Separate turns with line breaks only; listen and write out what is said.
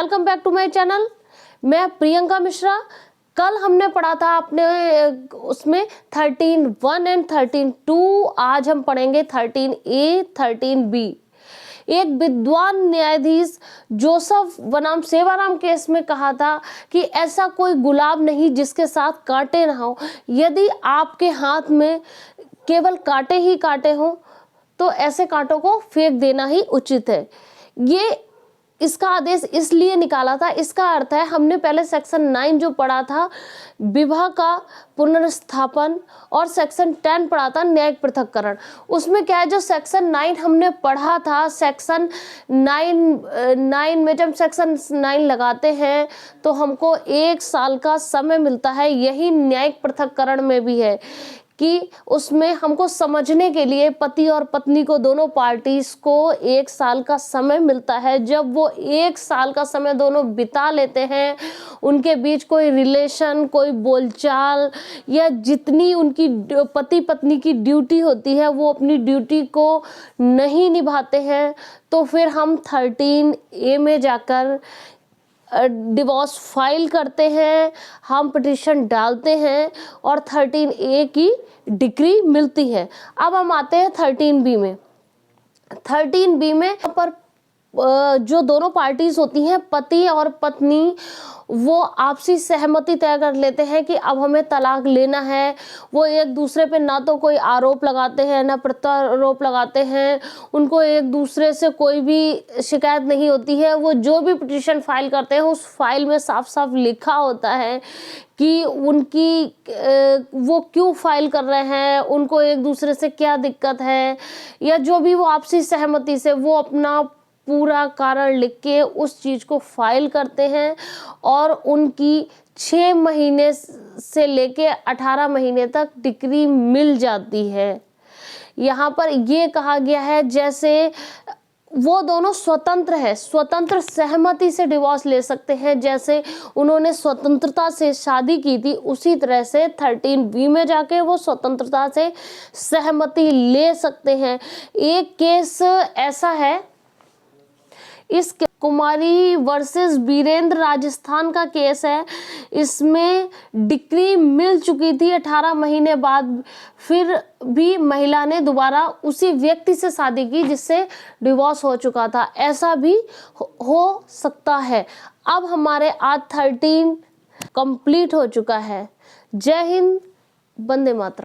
Welcome back to my channel. मैं प्रियंका मिश्रा। कल हमने पढ़ा था अपने उसमें 13(1) एंड 13(2). आज हम पढ़ेंगे 13A 13B। एक विद्वान न्यायाधीश जोसेफ बनाम सेवाराम केस में कहा था कि ऐसा कोई गुलाब नहीं जिसके साथ कांटे ना हो। यदि आपके हाथ में केवल कांटे ही कांटे हों तो ऐसे कांटों को फेंक देना ही उचित है। ये इसका आदेश इसलिए निकाला था, इसका अर्थ है हमने पहले सेक्शन 9 जो पढ़ा था विवाह का पुनर्स्थापन और सेक्शन 10 पढ़ा था न्यायिक पृथक्करण। उसमें क्या है, जो सेक्शन 9 हमने पढ़ा था, सेक्शन 9 में जब सेक्शन 9 लगाते हैं तो हमको 1 साल का समय मिलता है। यही न्यायिक पृथक्करण में भी है कि उसमें हमको समझने के लिए पति और पत्नी को, दोनों पार्टीज को 1 साल का समय मिलता है। जब वो 1 साल का समय दोनों बिता लेते हैं, उनके बीच कोई रिलेशन, कोई बोलचाल या जितनी उनकी पति पत्नी की ड्यूटी होती है वो अपनी ड्यूटी को नहीं निभाते हैं, तो फिर हम 13A में जाकर डिवोर्स फाइल करते हैं, हम पिटीशन डालते हैं और 13A की डिग्री मिलती है। अब हम आते हैं 13B में। 13B में पर जो दोनों पार्टीज होती हैं, पति और पत्नी, वो आपसी सहमति तय कर लेते हैं कि अब हमें तलाक लेना है। वो एक दूसरे पे ना तो कोई आरोप लगाते हैं ना प्रत्यारोप लगाते हैं, उनको एक दूसरे से कोई भी शिकायत नहीं होती है। वो जो भी पिटीशन फाइल करते हैं उस फाइल में साफ साफ लिखा होता है कि उनकी वो क्यों फाइल कर रहे हैं, उनको एक दूसरे से क्या दिक्कत है, या जो भी वो आपसी सहमति से वो अपना पूरा कारण लिख के उस चीज को फाइल करते हैं और उनकी 6 महीने से लेके 18 महीने तक डिग्री मिल जाती है। यहाँ पर ये कहा गया है जैसे वो दोनों स्वतंत्र है, स्वतंत्र सहमति से डिवोर्स ले सकते हैं। जैसे उन्होंने स्वतंत्रता से शादी की थी, उसी तरह से 13B में जाके वो स्वतंत्रता से सहमति ले सकते हैं। एक केस ऐसा है, इस कुमारी वर्सेस वीरेंद्र राजस्थान का केस है। इसमें डिग्री मिल चुकी थी 18 महीने बाद, फिर भी महिला ने दोबारा उसी व्यक्ति से शादी की जिससे डिवोर्स हो चुका था। ऐसा भी हो सकता है। अब हमारे आज 13 कंप्लीट हो चुका है। जय हिंद, वंदे मातरम।